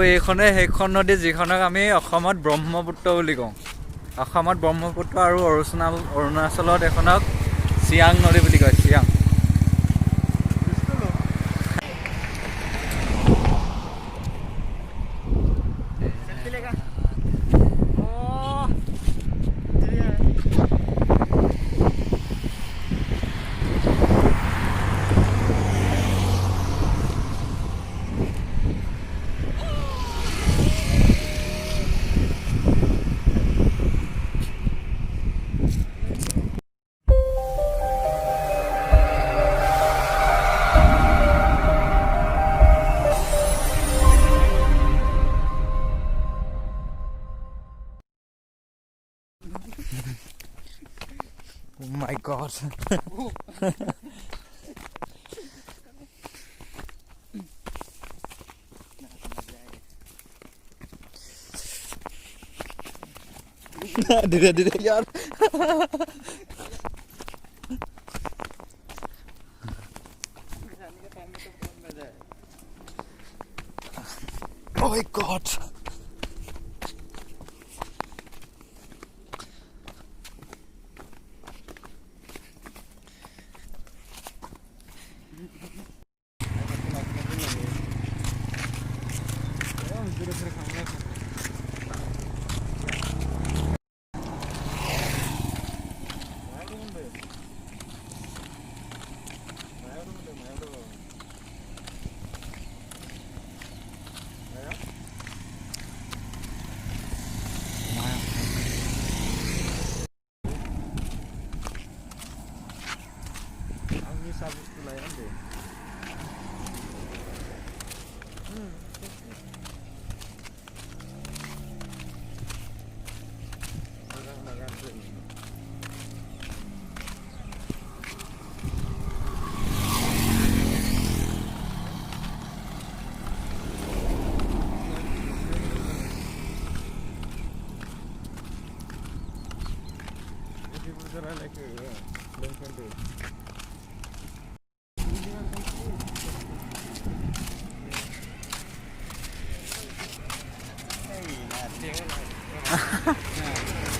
এইখনে সেইখন নদী যিখনক আমি অসমত ব্ৰহ্মপুত্ৰ বুলি কওঁ। অসমত ব্ৰহ্মপুত্ৰ আৰু অৰুণাচলত এখনক চিয়াং নদী বুলি কয়, চিয়াং। Oh my god. धीरे यार. Oh my god.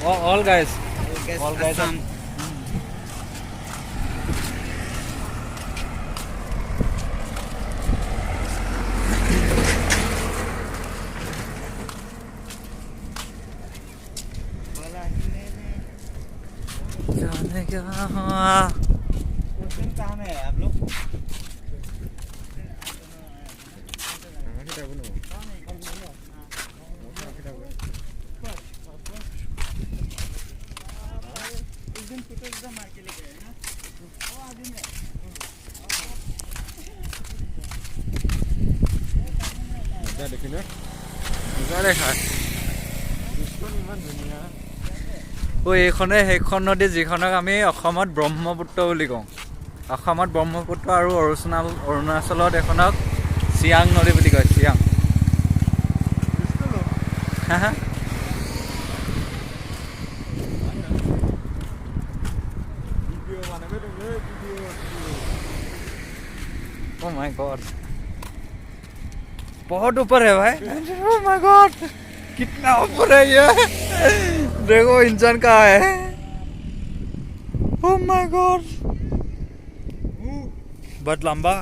All guys. All guys. कहाँ में है आप लोग? एक दिन फोटो एकदम मार के लेके आए ना, वो आदमी में मजा देखी ना, मजा देखा। এইখনে সেইখন নদী যিখনক আমি অসমত ব্ৰহ্মপুত্ৰ বুলি কওঁ। অসমত ব্ৰহ্মপুত্ৰ আৰু অৰুণাচলত এখনক চিয়াং নদী বুলি কয়, চিয়াং। Oh my god, बहुत ऊपर है भाई। Oh my god, कितना ऊपर है ये। देखो इंजन कहाँ है। Oh my god, बहुत लंबा।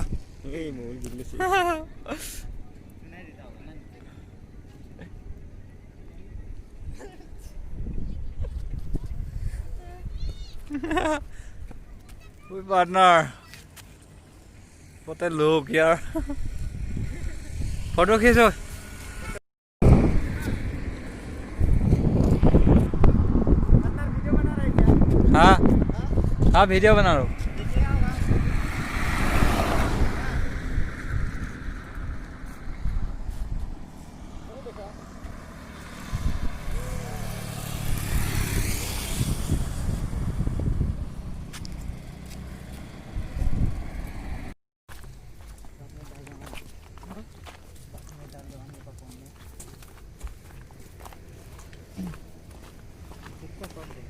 पार्टनर पता लोग यार फोटो खींचो। हाँ हाँ वीडियो बना रहा हूँ।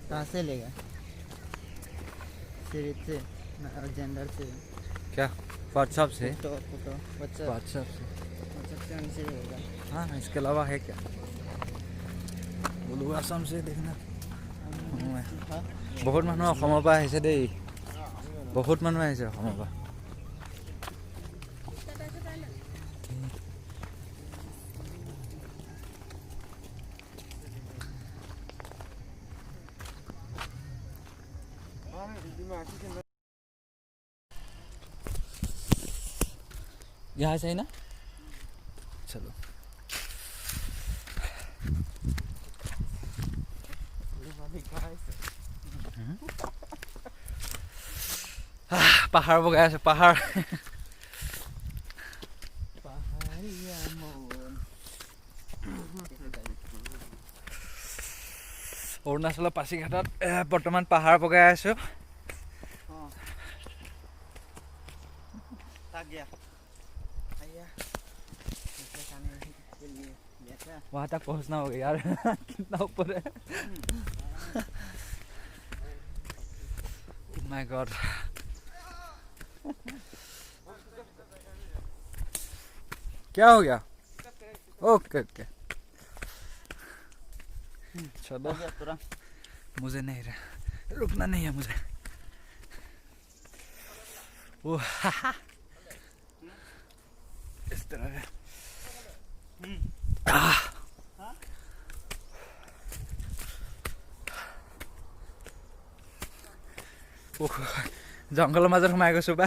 कहाँ से लेगा? सिर्फ से जेंडर से क्या व्हाट्सएप से? फोटो व्हाट्सएप व्हाट्सएप से व्हाट्सएप से हाँ इसके अलावा है क्या বোলো আসাম से देखना বহুত মানুহ অসমৰ পৰা আহিছে দেই বহুত মানুহ আহিছে অসমৰ পৰা यहाँ से है ना चलो পাহাৰ বগাই আছে পাহাৰ অৰুণাচলৰ পাছিঘাটত বৰ্তমান পাহাৰ বগাই আছো वहाँ तक पहुँचना होगा यार कितना ऊपर है Oh my God क्या हो गया ओके ओके चलो मुझे नहीं रहा रुकना नहीं है मुझे वो इस तरह है जंगल मजर सोमाइ गयो बा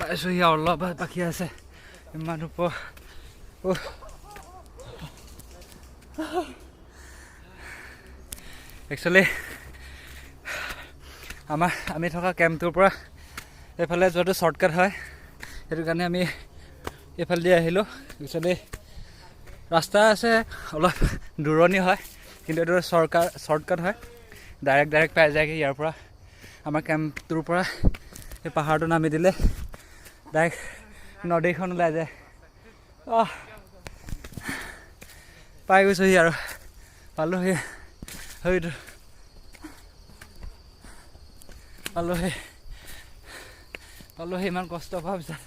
পাইছো ইয়াৰ অলপ বাকী আছে ইমান ওপৰ একচুৱেলি আমি থকা কেম্পটোৰ পৰা এইফালে যোৱাটো শ্বৰ্টকাট হয় সেইটো কাৰণে আমি এইফালে দি আহিলোঁ একচুৱেলি ৰাস্তা আছে অলপ দূৰণি হয় কিন্তু এইটো শ্বৰ্টকাট হয় ডাইৰেক্ট পাই যায়গৈ ইয়াৰ পৰা আমাৰ কেম্পটোৰ পৰা এই পাহাৰটো নামি দিলে ডাইৰেক্ট নদীখন ওলাই যায় পাই গৈছোহি আৰু পালোহি ইমান কষ্ট পোৱাৰ পিছত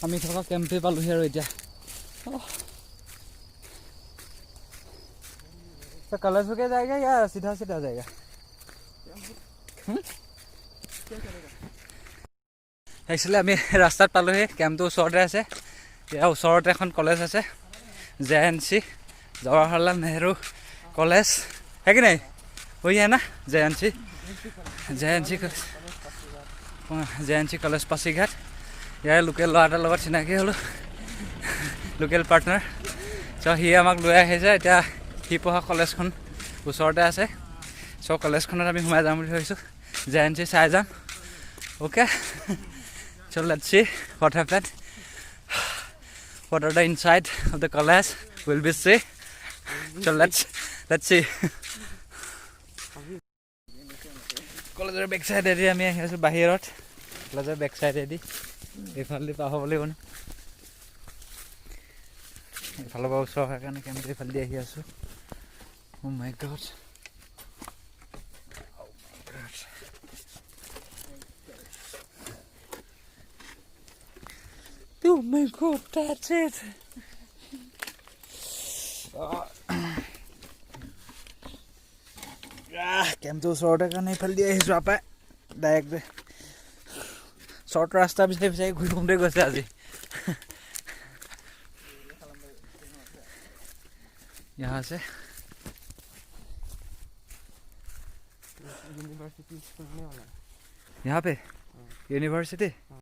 আমি থকা কেম্পে পালোহি আৰু এতিয়া तो कलश होके जाएगा या सीधा सीधा जाएगा एक्चुअली আমি ৰাস্তাত পালোহি কেম্পটো ওচৰতে আছে ইয়াৰ ওচৰতে এখন কলেজ আছে JNC जवाहरलाल नेहरू कॉलेज है कि नहीं वही है ना JNC कॉलेज पासीघाट यार लोकल ল'ৰাটাৰ লগত চিনাকি হ'লো লোকেল পাৰ্টনাৰ চ সি আমাক লৈ আহিছে এতিয়া সি পঢ়া কলেজখন ওচৰতে আছে চ কলেজখনত আমি সোমাই যাম বুলি ভাবিছোঁ JNC চাই যাম okay so let's see what happen what are the inside of the college will be see so let's see কলেজৰ বেক সাইডেদি আমি আহি আছোঁ বাহিৰত কলেজৰ বেক সাইডেদি এইফালেদি পাৰ হ'ব লাগিব এইফালৰ পৰা ওচৰ হোৱাৰ কাৰণে কেম্পটো এইফালেদি আহি আছোঁ Oh my God. Oh my God, that's it. কেম্পটো ওচৰতে কাৰণে এইফালে দি আহিছোঁ আপা ডাইৰেক্ট শ্বৰ্ট ৰাস্তা বিচাৰি ঘূৰি ঘূৰোঁতে গৈছে আজি यहाँ से यूनिवर्सिटी खुलने वाला है। यहाँ पे यूनिवर्सिटी